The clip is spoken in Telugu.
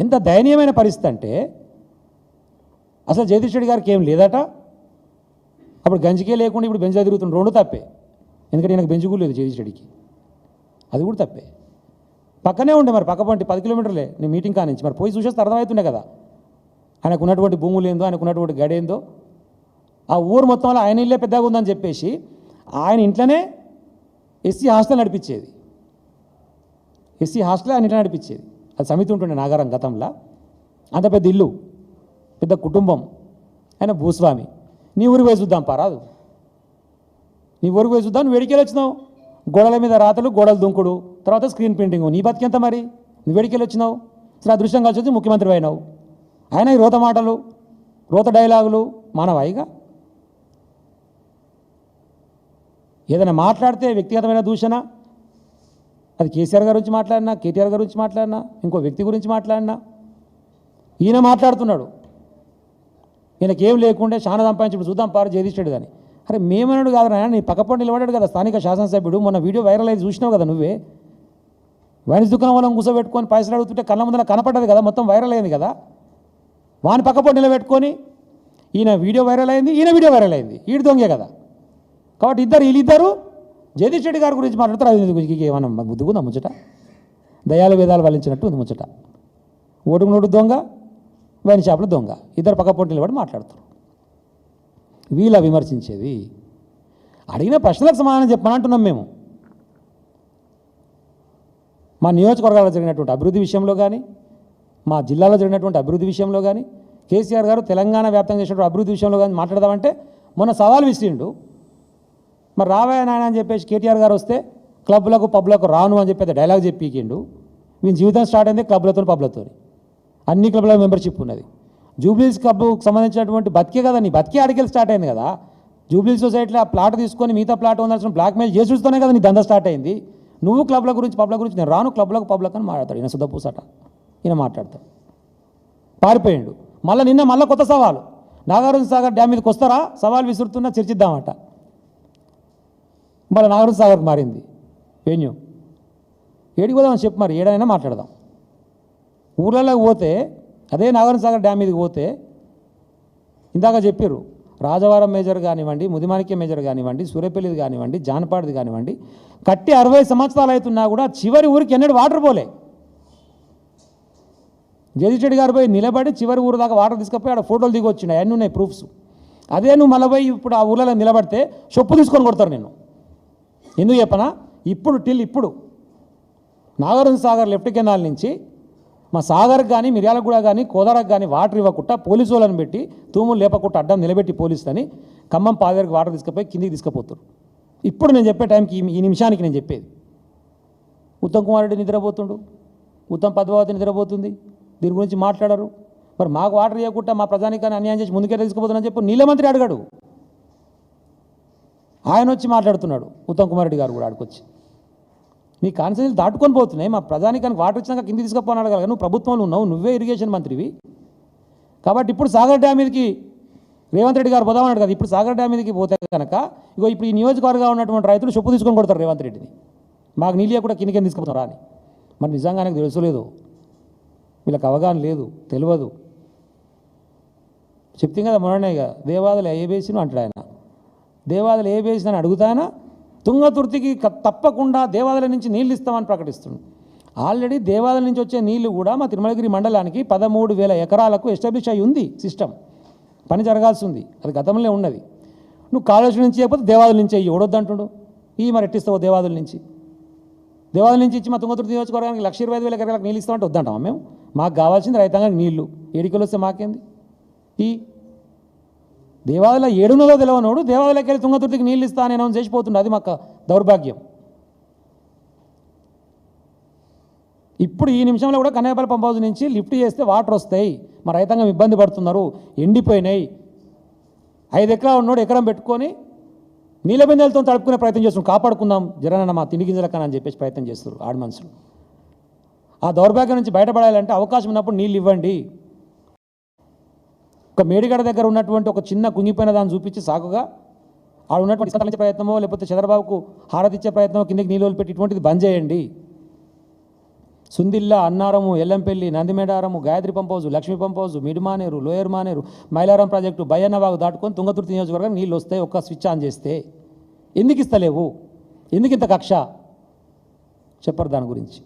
ఎంత దయనీయమైన పరిస్థితి అంటే అసలు జగదీష్ రెడ్డి గారికి ఏం లేదట. అప్పుడు గంజికే లేకుండా ఇప్పుడు బెంచ్ తిరుగుతుంది. రెండు తప్పే, ఎందుకంటే ఈయనకు బెంచ్ కూడా లేదు జగదీష్ రెడ్డికి, అది కూడా తప్పే. పక్కనే ఉండే మరి పక్క పంటి 10 కిలోమీటర్లే నీ మీటింగ్ కానించి, మరి పోయి చూసేస్తే అర్థమవుతుండే కదా ఆయనకు ఉన్నటువంటి భూములు ఏందో, ఆయనకు ఉన్నటువంటి గడేందో. ఆ ఊరు మొత్తంలో ఆయన ఇల్లే పెద్దగా ఉందని చెప్పేసి ఆయన ఇంట్లోనే ఎస్సీ హాస్టల్ నడిపించేది. ఎస్సీ హాస్టల్ ఆయన ఇంట్లో నడిపించేది. అది సమితి ఉంటుండే నాగారం గతంలో. అంత పెద్ద ఇల్లు, పెద్ద కుటుంబం, ఆయన భూస్వామి. నీ ఊరికి పోయి చూద్దాం పారాదు, నీ ఊరికి పోయి చూద్దాం. నువ్వు వేడికెళ్ళి వచ్చినావు, గోడల మీద రాతలు, గోడలు దుంకుడు, తర్వాత స్క్రీన్ ప్రింటింగ్. నీ బతికెంత మరి? నువ్వు వేడికెళ్ళి వచ్చినావు, సరే అదృష్టం కలిసి వచ్చి ముఖ్యమంత్రి అయినావు. ఆయన ఈ రోత మాటలు, రోత డైలాగులు మానవాయిగా. ఏదైనా మాట్లాడితే వ్యక్తిగతమైన దూషణ, అది కేసీఆర్ గారి గురించి మాట్లాడినా, కేటీఆర్ గారి గురించి మాట్లాడినా, ఇంకో వ్యక్తి గురించి మాట్లాడినా, ఈయన మాట్లాడుతున్నాడు. ఈయనకేం లేకుండే చాలా సంపాదించి చూద్దాం పారు జగదీష్ రెడ్డి అని. అరే మేమన్నాడు కాదు నాయన, నీ పక్కపడి నిలబడాడు కదా స్థానిక శాసనసభ్యుడు. మొన్న వీడియో వైరల్ అయ్యి చూసినావు కదా నువ్వే. వైన్స్ దుకాణం వల్ల కూర్చోబెట్టుకొని పైసలు అడుగుతుంటే కళ్ళ ముందర కనపడ్డది కదా, మొత్తం వైరల్ అయింది కదా. వాని పక్కపడి నిలబెట్టుకొని ఈయన వీడియో వైరల్ అయింది, ఈయన వీడియో వైరల్ అయింది. ఈడు దొంగే కదా. కాబట్టి వీళ్ళిద్దరు జగదీష్ రెడ్డి గారి గురించి మాట్లాడతారు. అది ఏమన్నా ముద్దుకుందా ముచ్చట? దయాలు వేదాలు వల్లించినట్టు ఉంది ముచ్చట. ఓటుకు నోటు దొంగ, వైన్ షాపులు దొంగ, ఇద్దరు పక్క నిలబడి మాట్లాడుతారు. వీళ్ళ విమర్శించేది. అడిగిన ప్రశ్నలకు సమాధానం చెప్పనంటున్నాం మేము. మా నియోజకవర్గాల్లో జరిగినటువంటి అభివృద్ధి విషయంలో కానీ, మా జిల్లాలో జరిగినటువంటి అభివృద్ధి విషయంలో కానీ, కేసీఆర్ గారు తెలంగాణ వ్యాప్తంగా చేసినటువంటి అభివృద్ధి విషయంలో కానీ మాట్లాడదామంటే మొన్న సవాల్ విసిరిండు. మరి రావే నాయన అని చెప్పేసి కేటీఆర్ గారు వస్తే క్లబ్లకు పబ్లకు రాను అని చెప్పి డైలాగ్ చెప్పికిండు. వీని జీవితం స్టార్ట్ అయింది క్లబ్లతో పబ్లతో. అన్ని క్లబ్ల మెంబర్షిప్ ఉన్నది. జూబ్లీస్ క్లబ్కు సంబంధించినటువంటి బతికే కదా, నీ బతికే అడిగేలు స్టార్ట్ అయింది కదా. జూబ్లీస్ సొసైటీలో ఆ ప్లాట్ తీసుకొని మిగతా ప్లాట్ ఉండాల్సిన బ్లాక్మెయిల్ చేసి చూస్తూనే కదా నీ దందా స్టార్ట్ అయింది. నువ్వు క్లబ్ల గురించి పబ్ల గురించి, నేను రాను క్లబ్లకు పబ్లకు అని మాట్లాడతాడు ఈయన శుద్ధపూసట. ఈయన మాట్లాడతాడు. పారిపోయిండు. మళ్ళీ కొత్త సవాలు, నాగార్జున సాగర్ డ్యామ్ మీదకి వస్తారా సవాల్ విసురుతున్నా చర్చిద్దామట. మళ్ళీ నాగార్జున సాగర్కి మారింది వెన్యూ. ఏడికి పోదామని చెప్పి మరి ఏడైనా మాట్లాడదాం. ఊర్లలోకి పోతే అదే నాగార్జున సాగర్ డ్యామ్ మీదకి పోతే ఇందాక చెప్పారు, రాజవారం మేజర్ కానివ్వండి, ముదిమాణిక్య మేజర్ కానివ్వండి, సూర్యపల్లిది కానివ్వండి, జానపాడిది కానివ్వండి, కట్టి 60 సంవత్సరాలు అవుతున్నా కూడా చివరి ఊరికి ఎన్నడూ వాటర్ పోలే. జగదీష్ రెడ్డి గారు పోయి నిలబడి చివరి ఊరు దాకా వాటర్ తీసుకుపోయి ఆడ ఫోటోలు దిగి వచ్చినాయి, అన్నీ ఉన్నాయి ప్రూఫ్స్. అదే నువ్వు మళ్ళీ పోయి ఇప్పుడు ఆ ఊళ్ళలో నిలబడితే చొప్పు తీసుకొని కొడతారు నేను. ఎందుకు చెప్పనా? ఇప్పుడు నాగార్జున సాగర్ లెఫ్ట్ కెనాల్ నుంచి మా సాగర్కి కానీ, మిర్యాలగూడ కానీ, కోదారకు కానీ వాటర్ ఇవ్వకుండా పోలీసు వాళ్ళని పెట్టి తూములు లేపకుండా అడ్డం నిలబెట్టి పోలీసులని ఖమ్మం పాదరికి వాటర్ తీసుకుపోయి కిందికి తీసుకుపోతారు. ఇప్పుడు నేను చెప్పే టైంకి ఈ నిమిషానికి నేను చెప్పేది, ఉత్తమ్ కుమార్ రెడ్డి నిద్రపోతుండు, ఉత్తమ్ పద్మావతి నిద్రపోతుంది, దీని గురించి మాట్లాడరు. మరి మాకు వాటర్ ఇవ్వకుండా మా ప్రజానికాన్ని అన్యాయం చేసి ముందుకే తీసుకుపోతుందని చెప్పి నీళ్ళ మంత్రి అడిగాడు. ఆయన వచ్చి మాట్లాడుతున్నాడు, ఉత్తమ్ కుమార్ రెడ్డి గారు కూడా ఆడికొచ్చి. నీ కాన్స్టిట్యూన్సీలు దాటుకొని పోతున్నాయి, మా ప్రజానికానికి వాటర్ ఇచ్చినాక కింది తీసుకుపోని అడగలగా. నువ్వు ప్రభుత్వంలో ఉన్నావు, నువ్వే ఇరిగేషన్ మంత్రివి. కాబట్టి ఇప్పుడు సాగర్ డ్యామ్ మీదకి రేవంత్ రెడ్డి గారు పోదామన్నాడు కదా. ఇప్పుడు సాగర్ డ్యామ్ మీదకి పోతే కనుక ఇప్పుడు ఈ నియోజకవర్గంలో ఉన్నటువంటి రైతులు చొప్పు తీసుకొని కొడతారు రేవంత్ రెడ్డిని. మాకు నీళ్ళు కూడా కిందికి తీసుకుపోతారా అని. మరి నిజంగా ఆయనకు తెలుసలేదు, వీళ్ళకి అవగాహన లేదు, తెలియదు. చెప్తే కదా మొన్ననేగా దేవాదులు ఏ బేసిను అంటాడు ఆయన. దేవాదులు ఏ బేసిన అని అడుగుతాయన తుంగతుర్తికి తప్పకుండా దేవాదుల నుంచి నీళ్ళు ఇస్తామని ప్రకటిస్తుంది. ఆల్రెడీ దేవాదుల నుంచి వచ్చే నీళ్లు కూడా మా తిరుమలగిరి మండలానికి 13,000 ఎకరాలకు ఎస్టాబ్లిష్ అయ్యి ఉంది సిస్టమ్. పని జరగాల్సి ఉంది, అది గతంలో ఉన్నది. నువ్వు కాళేశ్వరం నుంచి చేయకపోతే దేవాదుల నుంచి అయ్యి ఓడొద్దంటుడు. ఈ మరి ఎట్టిస్తావు దేవాదుల నుంచి? దేవాదుల నుంచి ఇచ్చి మా తుంగతుర్తి నియోజకవర్గానికి 1,25,000 ఎకరాలకు నీళ్ళు ఇస్తామంటే వద్దంటామా మేము? మాకు కావాల్సింది రైతాంగానికి నీళ్లు. ఏడికలు వస్తే మాకేంది? ఈ దేవాదుల ఏడున్నదో తెలియనోడు దేవాదులకి వెళ్ళి తుంగతుర్తికి నీళ్ళు ఇస్తా అని అనౌన్స్ చేసిపోతుండే. అది మాకు దౌర్భాగ్యం. ఇప్పుడు ఈ నిమిషంలో కూడా కన్యాపల్లి పంప్ హౌస్ నుంచి లిఫ్ట్ చేస్తే వాటర్ వస్తాయి. మా రైతాంగం ఇబ్బంది పడుతున్నారు, ఎండిపోయినాయి. 5 ఎకరాలు ఉన్నోడు ఎకరం పెట్టుకొని నీళ్ళ బిందెలతో తడుపుకునే ప్రయత్నం చేస్తున్నాం. కాపాడుకుందాం జరనన్న మా తిండి గింజల కన్నా అని చెప్పేసి ప్రయత్నం చేస్తారు ఆడి మనుషులు. ఆ దౌర్భాగ్యం నుంచి బయటపడాలంటే అవకాశం ఉన్నప్పుడు నీళ్ళు ఇవ్వండి. ఒక మేడిగడ దగ్గర ఉన్నటువంటి ఒక చిన్న కుంగిపోయిన దాన్ని చూపించి సాకుగా ఆడ ఉన్నటువంటి ఇచ్చే ప్రయత్నమో లేకపోతే చంద్రబాబుకు హారతిచ్చే ప్రయత్నమో కిందకి నీళ్ళు పెట్టి ఇటువంటిది బంద్ చేయండి. Sundilla, Annaram, Yellampalli, Nandimedaram, Gayatri pump house, Lakshmi pump house, Mid Manair, lower Manair, Mailaram project, Bayyannavagu దాటుకొని తుంగతుర్తి నియోజకవర్గం నీళ్ళు వస్తాయి ఒక్క స్విచ్ ఆన్ చేస్తే. ఎందుకు ఇస్తలేవు? ఎందుకు ఇంత కక్ష? చెప్పరు దాని గురించి.